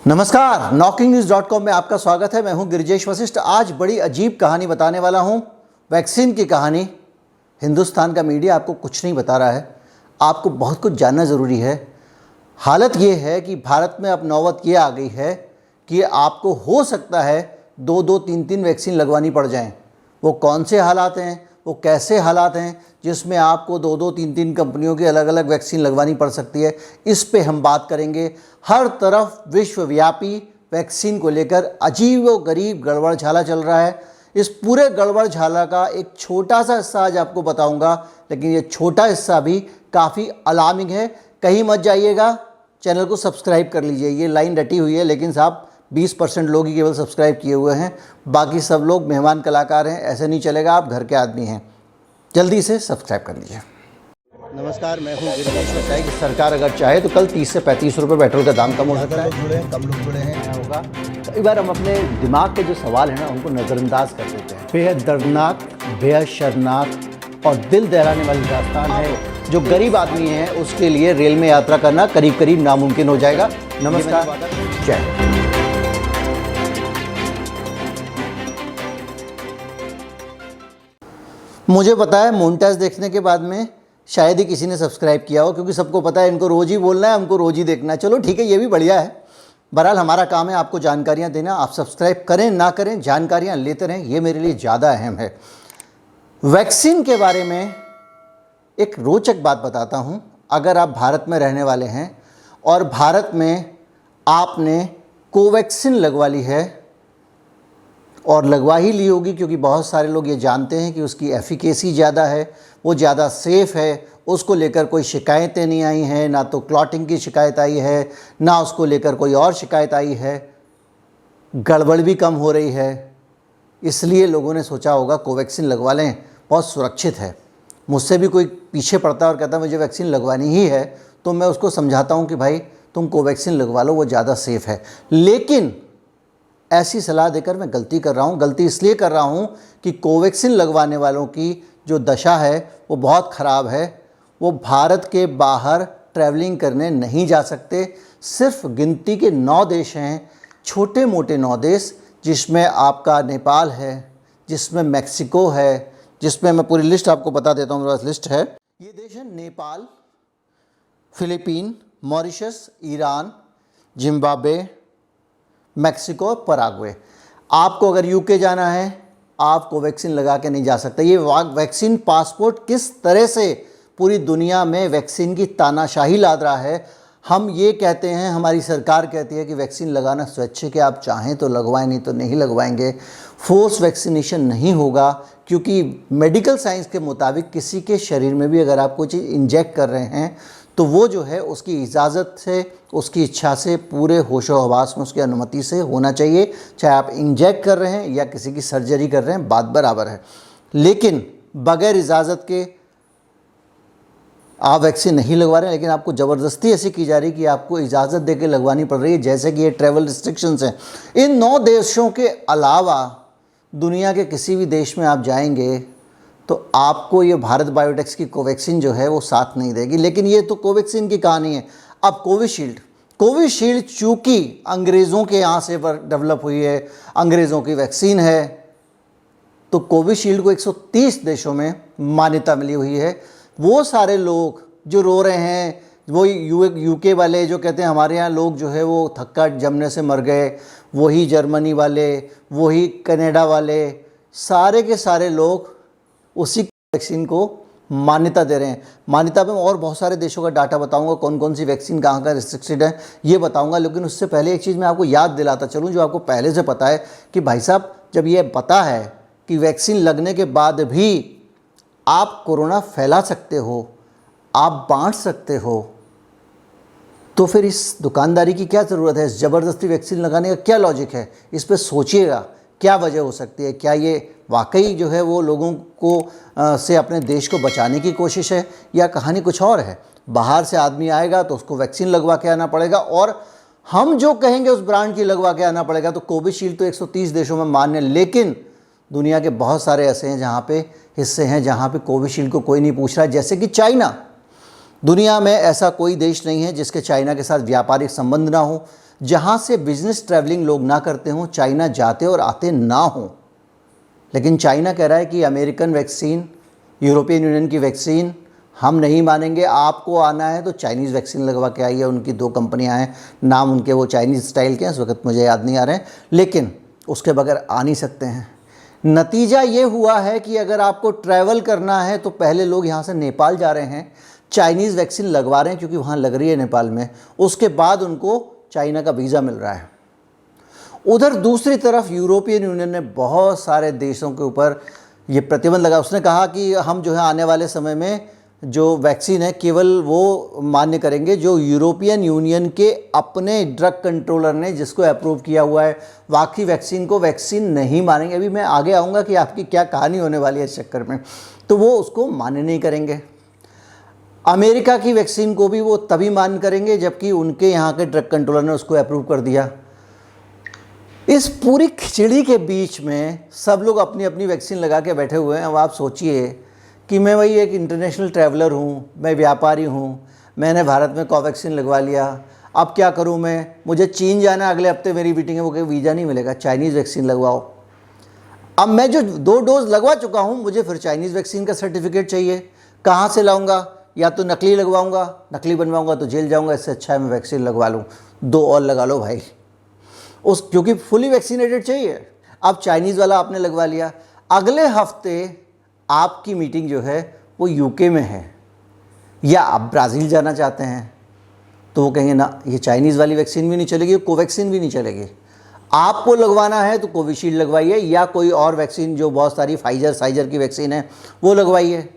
नमस्कार, knocking-news.com में आपका स्वागत है। मैं हूं गिरिजेश वशिष्ठ। आज बड़ी अजीब कहानी बताने वाला हूं, वैक्सीन की कहानी। हिंदुस्तान का मीडिया आपको कुछ नहीं बता रहा है, आपको बहुत कुछ जानना ज़रूरी है। हालत ये है कि भारत में अब नौबत ये आ गई है कि आपको हो सकता है 2-2, 3-3 वैक्सीन लगवानी पड़ जाएं। वो कौन से हालात हैं, वो कैसे हालात हैं जिसमें आपको 2-2, 3-3 कंपनियों की अलग अलग वैक्सीन लगवानी पड़ सकती है, इस पे हम बात करेंगे। हर तरफ विश्वव्यापी वैक्सीन को लेकर अजीब व गरीब गड़बड़ झाला चल रहा है। इस पूरे गड़बड़ झाला का एक छोटा सा हिस्सा आज आपको बताऊंगा, लेकिन ये छोटा हिस्सा भी काफ़ी अलार्मिंग है। कहीं मत जाइएगा, चैनल को सब्सक्राइब कर लीजिए। ये लाइन रटी हुई है, लेकिन साहब 20% लोग ही केवल सब्सक्राइब किए हुए हैं, बाकी सब लोग मेहमान कलाकार हैं। ऐसे नहीं चलेगा, आप घर के आदमी हैं। जल्दी से सब्सक्राइब कर लीजिए। नमस्कार, मैं हूँ गिरिजेश वशिष्ठ। सरकार अगर चाहे तो कल 30 से 35 रुपये पेट्रोल का दाम कम हो सकता है। जुड़े हैं, कम लोग जुड़े हैं, होगा। कई बार हम अपने दिमाग के जो सवाल हैं ना, उनको नज़रअंदाज कर देते हैं। बेहद दर्दनाक, बेहद शर्मनाक और दिल दहलाने वाली दास्तान है। जो गरीब आदमी है उसके लिए रेल में यात्रा करना करीब करीब नामुमकिन हो जाएगा। नमस्कार, जय। मुझे पता है मोन्टाज देखने के बाद में शायद ही किसी ने सब्सक्राइब किया हो, क्योंकि सबको पता है इनको रोज़ ही बोलना है, हमको रोज़ ही देखना है। चलो ठीक है, ये भी बढ़िया है। बहरहाल हमारा काम है आपको जानकारियाँ देना। आप सब्सक्राइब करें ना करें, जानकारियाँ लेते रहें, ये मेरे लिए ज़्यादा अहम है। वैक्सीन के बारे में एक रोचक बात बताता हूँ। अगर आप भारत में रहने वाले हैं और भारत में आपने कोवैक्सीन लगवा ली है, और लगवा ही ली होगी क्योंकि बहुत सारे लोग ये जानते हैं कि उसकी एफिकेसी ज़्यादा है, वो ज़्यादा सेफ़ है, उसको लेकर कोई शिकायतें नहीं आई हैं, ना तो क्लॉटिंग की शिकायत आई है, ना उसको लेकर कोई और शिकायत आई है। गड़बड़ भी कम हो रही है, इसलिए लोगों ने सोचा होगा कोवैक्सीन लगवा लें, बहुत सुरक्षित है। मुझसे भी कोई पीछे पड़ता है और कहता है मुझे वैक्सीन लगवानी ही है, तो मैं उसको समझाता हूँ कि भाई तुम कोवैक्सीन लगवा लो, वो ज़्यादा सेफ़ है। लेकिन ऐसी सलाह देकर मैं गलती कर रहा हूँ। गलती इसलिए कर रहा हूँ कि कोवैक्सीन लगवाने वालों की जो दशा है वो बहुत ख़राब है। वो भारत के बाहर ट्रैवलिंग करने नहीं जा सकते। सिर्फ गिनती के 9 देश हैं, छोटे मोटे 9 देश, जिसमें आपका नेपाल है, जिसमें मैक्सिको है, जिसमें मैं पूरी लिस्ट आपको बता देता हूँ, मेरे पास लिस्ट है। ये देश है Nepal, Philippine, Mauritius, Iran, Zimbabwe, Mexico और पराग्वे। आपको अगर यूके जाना है, आप कोवैक्सीन लगा के नहीं जा सकते। ये वैक्सीन पासपोर्ट किस तरह से पूरी दुनिया में वैक्सीन की तानाशाही लाद रहा है। हम ये कहते हैं, हमारी सरकार कहती है कि वैक्सीन लगाना स्वैच्छिक है, आप चाहें तो लगवाएं, नहीं तो नहीं लगवाएंगे। फोर्स वैक्सीनेशन नहीं होगा, क्योंकि मेडिकल साइंस के मुताबिक किसी के शरीर में भी अगर आप कोई चीज़ इंजेक्ट कर रहे हैं तो वो जो है उसकी इजाज़त से, उसकी इच्छा से, पूरे होशो हवास में उसकी अनुमति से होना चाहिए। चाहे आप इंजेक्ट कर रहे हैं या किसी की सर्जरी कर रहे हैं, बात बराबर है। लेकिन बगैर इजाज़त के आप वैक्सीन नहीं लगवा रहे हैं, लेकिन आपको ज़बरदस्ती ऐसी की जा रही है कि आपको इजाज़त दे के लगवानी पड़ रही है, जैसे कि ये ट्रैवल रिस्ट्रिक्शंस हैं। इन 9 देशों के अलावा दुनिया के किसी भी देश में आप जाएंगे तो आपको ये भारत बायोटेक्स की कोवैक्सीन जो है वो साथ नहीं देगी। लेकिन ये तो कोवैक्सीन की कहानी है। अब कोविशील्ड चूँकि अंग्रेज़ों के यहाँ से डेवलप हुई है, अंग्रेज़ों की वैक्सीन है, तो कोविशील्ड को 130 देशों में मान्यता मिली हुई है। वो सारे लोग जो रो रहे हैं, वो यूके वाले जो कहते हैं हमारे यहाँ लोग जो है वो थक्का जमने से मर गए, वही जर्मनी वाले, वही कनाडा वाले, सारे के सारे लोग उसी वैक्सीन को मान्यता दे रहे हैं। मान्यता में और बहुत सारे देशों का डाटा बताऊंगा, कौन कौन सी वैक्सीन कहाँ का रिस्ट्रिक्टेड है ये बताऊंगा। लेकिन उससे पहले एक चीज़ मैं आपको याद दिलाता चलूँ जो आपको पहले से पता है कि भाई साहब, जब ये पता है कि वैक्सीन लगने के बाद भी आप कोरोना फैला सकते हो, आप बांट सकते हो, तो फिर इस दुकानदारी की क्या ज़रूरत है? इस ज़बरदस्ती वैक्सीन लगाने का क्या लॉजिक है? इस पर सोचिएगा, क्या वजह हो सकती है? क्या ये वाकई जो है वो लोगों को से अपने देश को बचाने की कोशिश है, या कहानी कुछ और है? बाहर से आदमी आएगा तो उसको वैक्सीन लगवा के आना पड़ेगा, और हम जो कहेंगे उस ब्रांड की लगवा के आना पड़ेगा। तो कोविशील्ड तो 130 देशों में मान्य, लेकिन दुनिया के बहुत सारे ऐसे हैं जहाँ पे हिस्से हैं जहाँ पे कोविशील्ड को कोई नहीं पूछ रहा है, जैसे कि चाइना। दुनिया में ऐसा कोई देश नहीं है जिसके चाइना के साथ व्यापारिक संबंध ना हो, जहाँ से बिजनेस ट्रैवलिंग लोग ना करते हों, चाइना जाते और आते ना हों। लेकिन चाइना कह रहा है कि अमेरिकन वैक्सीन, यूरोपियन यूनियन की वैक्सीन हम नहीं मानेंगे, आपको आना है तो चाइनीज़ वैक्सीन लगवा के आइए। उनकी 2 कंपनियां हैं, नाम उनके वो चाइनीज़ स्टाइल के हैं, इस वक्त मुझे याद नहीं आ रहे हैं, लेकिन उसके बगैर आ नहीं सकते हैं। नतीजा ये हुआ है कि अगर आपको ट्रैवल करना है तो पहले लोग यहाँ से नेपाल जा रहे हैं, चाइनीज़ वैक्सीन लगवा रहे हैं क्योंकि वहाँ लग रही है नेपाल में, उसके बाद उनको चाइना का वीज़ा मिल रहा है। उधर दूसरी तरफ यूरोपियन यूनियन ने बहुत सारे देशों के ऊपर ये प्रतिबंध लगा। उसने कहा कि हम जो है आने वाले समय में जो वैक्सीन है केवल वो मान्य करेंगे जो यूरोपियन यूनियन के अपने ड्रग कंट्रोलर ने जिसको अप्रूव किया हुआ है, बाकी वैक्सीन को वैक्सीन नहीं मानेंगे। अभी मैं आगे आऊँगा कि आपकी क्या कहानी होने वाली है इस चक्कर में, तो वो उसको मान्य नहीं करेंगे। अमेरिका की वैक्सीन को भी वो तभी मान्य करेंगे जबकि उनके यहाँ के ड्रग कंट्रोलर ने उसको अप्रूव कर दिया। इस पूरी खिचड़ी के बीच में सब लोग अपनी अपनी वैक्सीन लगा के बैठे हुए हैं। अब आप सोचिए कि मैं वही एक इंटरनेशनल ट्रैवलर हूँ, मैं व्यापारी हूँ, मैंने भारत में कोवैक्सीन लगवा लिया, अब क्या करूँ मैं, मुझे चीन जाना है, अगले हफ्ते मेरी मीटिंग है, वो कहीं वीज़ा नहीं मिलेगा, चाइनीज़ वैक्सीन लगवाओ। अब मैं जो 2 डोज लगवा चुका हूँ, मुझे फिर चाइनीज़ वैक्सीन का सर्टिफिकेट चाहिए, कहाँ से लाऊंगा? या तो नकली लगवाऊंगा, नकली बनवाऊंगा तो जेल जाऊंगा, इससे अच्छा है मैं वैक्सीन लगवा लूँ। 2 और लगा लो भाई, क्योंकि फुली वैक्सीनेटेड चाहिए। अब चाइनीज़ वाला आपने लगवा लिया, अगले हफ्ते आपकी मीटिंग जो है वो यूके में है या आप ब्राज़ील जाना चाहते हैं, तो वो कहेंगे ना ये चाइनीज़ वाली वैक्सीन भी नहीं चलेगी, कोवैक्सीन भी नहीं चलेगी, आपको लगवाना है तो कोविशील्ड लगवाइए या कोई और वैक्सीन जो बहुत सारी फाइजर की वैक्सीन है वो लगवाइए।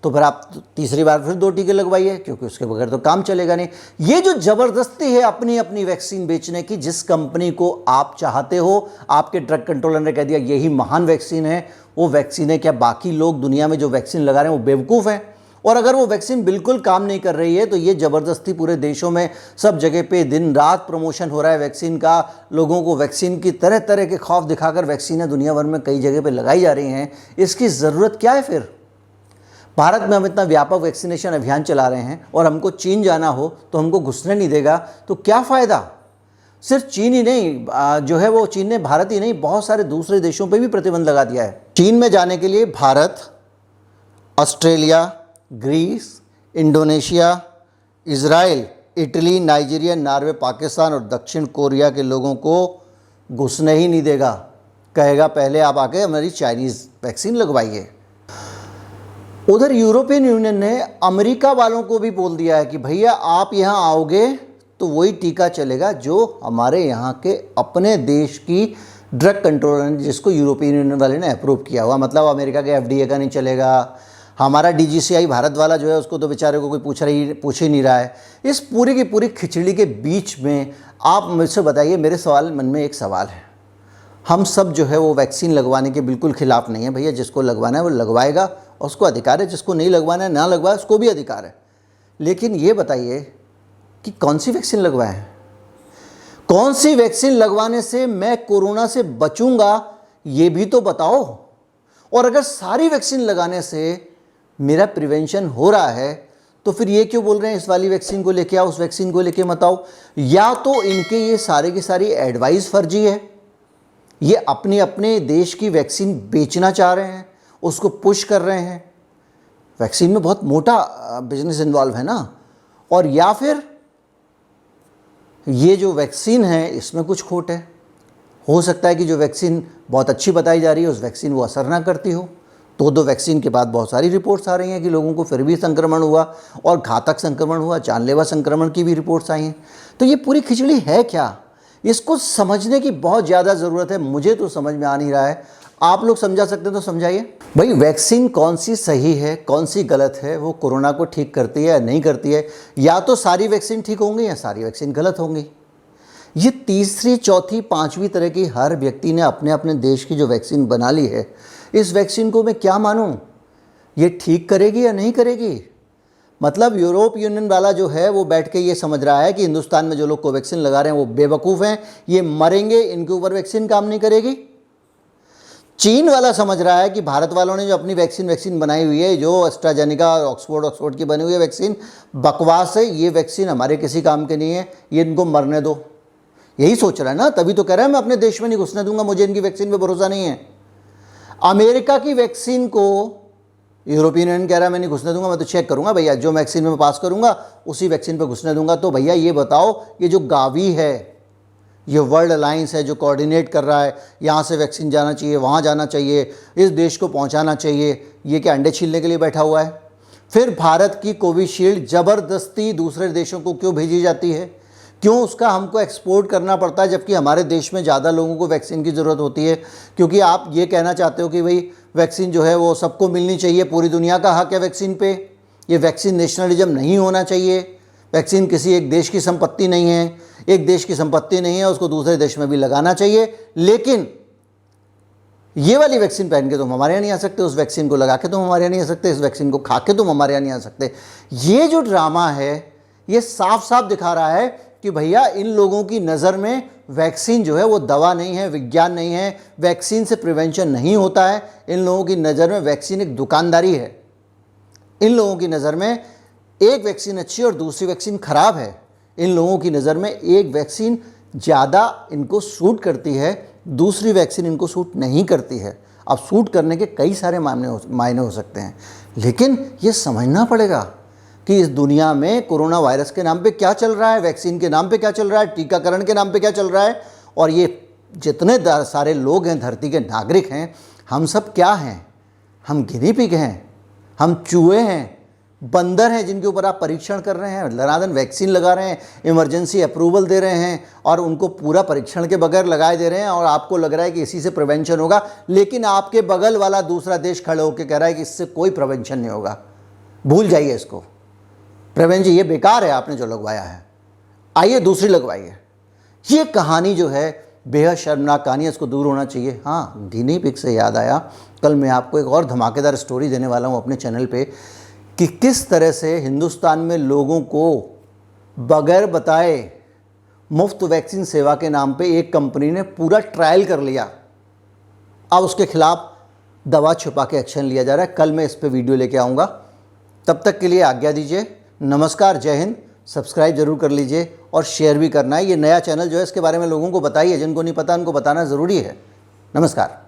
तो फिर आप तीसरी बार फिर 2 टीके लगवाइए, क्योंकि उसके बगैर तो काम चलेगा नहीं। ये जो ज़बरदस्ती है अपनी अपनी वैक्सीन बेचने की, जिस कंपनी को आप चाहते हो, आपके ड्रग कंट्रोलर ने कह दिया यही महान वैक्सीन है, वो वैक्सीन है। क्या बाकी लोग दुनिया में जो वैक्सीन लगा रहे हैं वो बेवकूफ़ हैं? और अगर वो वैक्सीन बिल्कुल काम नहीं कर रही है तो ये ज़बरदस्ती पूरे देशों में सब जगह पे दिन रात प्रमोशन हो रहा है वैक्सीन का, लोगों को वैक्सीन की तरह तरह के खौफ दिखाकर वैक्सीनें दुनिया भर में कई जगह पे लगाई जा रही हैं। इसकी ज़रूरत क्या है फिर? भारत में हम इतना व्यापक वैक्सीनेशन अभियान चला रहे हैं और हमको चीन जाना हो तो हमको घुसने नहीं देगा, तो क्या फ़ायदा? सिर्फ चीन ही नहीं, जो है वो चीन ने भारत ही नहीं बहुत सारे दूसरे देशों पे भी प्रतिबंध लगा दिया है। चीन में जाने के लिए Bharat, Australia, Greece, Indonesia, Israel, Italy, Nigeria, Norway, Pakistan और दक्षिण कोरिया के लोगों को घुसने ही नहीं देगा। कहेगा पहले आप आके हमारी चाइनीज़ वैक्सीन लगवाइए। उधर यूरोपियन यूनियन ने अमेरिका वालों को भी बोल दिया है कि भैया आप यहाँ आओगे तो वही टीका चलेगा जो हमारे यहाँ के अपने देश की ड्रग कंट्रोलर ने, जिसको यूरोपियन यूनियन वाले ने अप्रूव किया हुआ। मतलब अमेरिका के FDA का नहीं चलेगा, हमारा DGCI भारत वाला जो है उसको तो बेचारे को कोई पूछ ही नहीं रहा है। इस पूरी की पूरी खिचड़ी के बीच में आप मुझसे बताइए, मेरे मन में एक सवाल है। हम सब जो है वो वैक्सीन लगवाने के बिल्कुल ख़िलाफ़ नहीं है भैया, जिसको लगवाना है वो लगवाएगा और उसको अधिकार है, जिसको नहीं लगवाना है ना लगवाए, उसको भी अधिकार है। लेकिन ये बताइए कि कौन सी वैक्सीन लगवाएं? कौन सी वैक्सीन लगवाने से मैं कोरोना से बचूंगा ये भी तो बताओ। और अगर सारी वैक्सीन लगाने से मेरा प्रिवेंशन हो रहा है तो फिर ये क्यों बोल रहे हैं इस वाली वैक्सीन को लेके आओ, उस वैक्सीन को लेके मत आओ? या तो इनके ये सारे की सारी एडवाइस फर्जी है, ये अपने अपने देश की वैक्सीन बेचना चाह रहे हैं, उसको पुश कर रहे हैं। वैक्सीन में बहुत मोटा बिजनेस इन्वॉल्व है ना। और या फिर ये जो वैक्सीन है इसमें कुछ खोट है। हो सकता है कि जो वैक्सीन बहुत अच्छी बताई जा रही है उस वैक्सीन वो असर ना करती हो। दो वैक्सीन के बाद बहुत सारी रिपोर्ट्स आ रही हैं कि लोगों को फिर भी संक्रमण हुआ और घातक संक्रमण हुआ, जानलेवा संक्रमण की भी रिपोर्ट्स आई हैं। तो ये पूरी खिचड़ी है क्या? इसको समझने की बहुत ज़्यादा ज़रूरत है। मुझे तो समझ में आ नहीं रहा है, आप लोग समझा सकते हैं तो समझाइए। भाई वैक्सीन कौन सी सही है कौन सी गलत है, वो कोरोना को ठीक करती है या नहीं करती है? या तो सारी वैक्सीन ठीक होंगी या सारी वैक्सीन गलत होंगी। ये तीसरी चौथी पांचवी तरह की हर व्यक्ति ने अपने अपने देश की जो वैक्सीन बना ली है, इस वैक्सीन को मैं क्या मानूं? ये ठीक करेगी या नहीं करेगी? मतलब यूरोप यूनियन वाला जो है वो बैठ के ये समझ रहा है कि हिंदुस्तान में जो लोग कोवैक्सीन लगा रहे हैं वो बेवकूफ़ हैं, ये मरेंगे, इनके ऊपर वैक्सीन काम नहीं करेगी। चीन वाला समझ रहा है कि भारत वालों ने जो अपनी वैक्सीन बनाई हुई है, जो एस्ट्राजेनेका ऑक्सफोर्ड की बनी हुई है वैक्सीन, बकवास है, ये वैक्सीन हमारे किसी काम के नहीं है, ये इनको मरने दो। यही सोच रहा है ना, तभी तो कह रहा है मैं अपने देश में नहीं घुसने दूंगा, मुझे इनकी वैक्सीन पे भरोसा नहीं है। अमेरिका की वैक्सीन को यूरोपियन यूनियन कह रहा है मैं नहीं घुसने दूंगा, मैं तो चेक करूंगा भैया, जो वैक्सीन में पास करूंगा उसी वैक्सीन पे घुसने दूंगा। तो भैया ये बताओ, ये जो गावी है, ये वर्ल्ड अलायंस है जो कोऑर्डिनेट कर रहा है, यहाँ से वैक्सीन जाना चाहिए, वहाँ जाना चाहिए, इस देश को पहुँचाना चाहिए, ये क्या अंडे छीलने के लिए बैठा हुआ है? फिर भारत की कोविशील्ड ज़बरदस्ती दूसरे देशों को क्यों भेजी जाती है? क्यों उसका हमको एक्सपोर्ट करना पड़ता है, जबकि हमारे देश में ज़्यादा लोगों को वैक्सीन की ज़रूरत होती है? क्योंकि आप ये कहना चाहते हो कि भाई वैक्सीन जो है वो सबको मिलनी चाहिए, पूरी दुनिया का हक है वैक्सीन पे, ये वैक्सीन नेशनलिज्म नहीं होना चाहिए, वैक्सीन किसी एक देश की संपत्ति नहीं है, एक देश की संपत्ति नहीं है, उसको दूसरे देश में भी लगाना चाहिए। लेकिन ये वाली वैक्सीन पहन के तुम हमारे यहाँ नहीं आ सकते, उस वैक्सीन को लगा के तुम हमारे यहाँ नहीं आ सकते, इस वैक्सीन को खा के तुम हमारे यहाँ नहीं आ सकते। ये जो ड्रामा है ये साफ साफ दिखा रहा है कि भैया इन लोगों की नज़र में वैक्सीन जो है वो दवा नहीं है, विज्ञान नहीं है, वैक्सीन से प्रिवेंशन नहीं होता है। इन लोगों की नज़र में वैक्सीन एक दुकानदारी है। इन लोगों की नज़र में एक वैक्सीन अच्छी और दूसरी वैक्सीन ख़राब है। इन लोगों की नज़र में एक वैक्सीन ज़्यादा इनको सूट करती है, दूसरी वैक्सीन इनको सूट नहीं करती है। अब सूट करने के कई सारे मायने हो सकते हैं, लेकिन ये समझना पड़ेगा कि इस दुनिया में कोरोना वायरस के नाम पे क्या चल रहा है, वैक्सीन के नाम पे क्या चल रहा है, टीकाकरण के नाम पे क्या चल रहा है। और ये जितने सारे लोग हैं, धरती के नागरिक हैं, हम सब क्या हैं? हम गिनी पिग हैं, हम चूहे हैं, बंदर हैं जिनके ऊपर आप परीक्षण कर रहे हैं, धनाधन वैक्सीन लगा रहे हैं, इमरजेंसी अप्रूवल दे रहे हैं और उनको पूरा परीक्षण के बगैर लगाए दे रहे हैं, और आपको लग रहा है कि इसी से प्रिवेंशन होगा। लेकिन आपके बगल वाला दूसरा देश खड़े होकर कह रहा है कि इससे कोई प्रिवेंशन नहीं होगा। भूल जाइए इसको, प्रिवेंशन ये बेकार है आपने जो लगवाया है, आइए दूसरी लगवाइए। ये कहानी जो है बेहद शर्मनाक कहानी है, इसको दूर होना चाहिए। हाँ, गिनी पिग से याद आया, कल मैं आपको एक और धमाकेदार स्टोरी देने वाला हूँ अपने चैनल पे कि किस तरह से हिंदुस्तान में लोगों को बगैर बताए मुफ्त वैक्सीन सेवा के नाम पे एक कंपनी ने पूरा ट्रायल कर लिया। अब उसके खिलाफ दवा छुपा के एक्शन लिया जा रहा है। कल मैं इस पे वीडियो लेके आऊँगा। तब तक के लिए आज्ञा दीजिए। नमस्कार, जय हिंद। सब्सक्राइब जरूर कर लीजिए और शेयर भी करना है। ये नया चैनल जो है इसके बारे में लोगों को बताइए, जिनको नहीं पता उनको बताना ज़रूरी है। नमस्कार।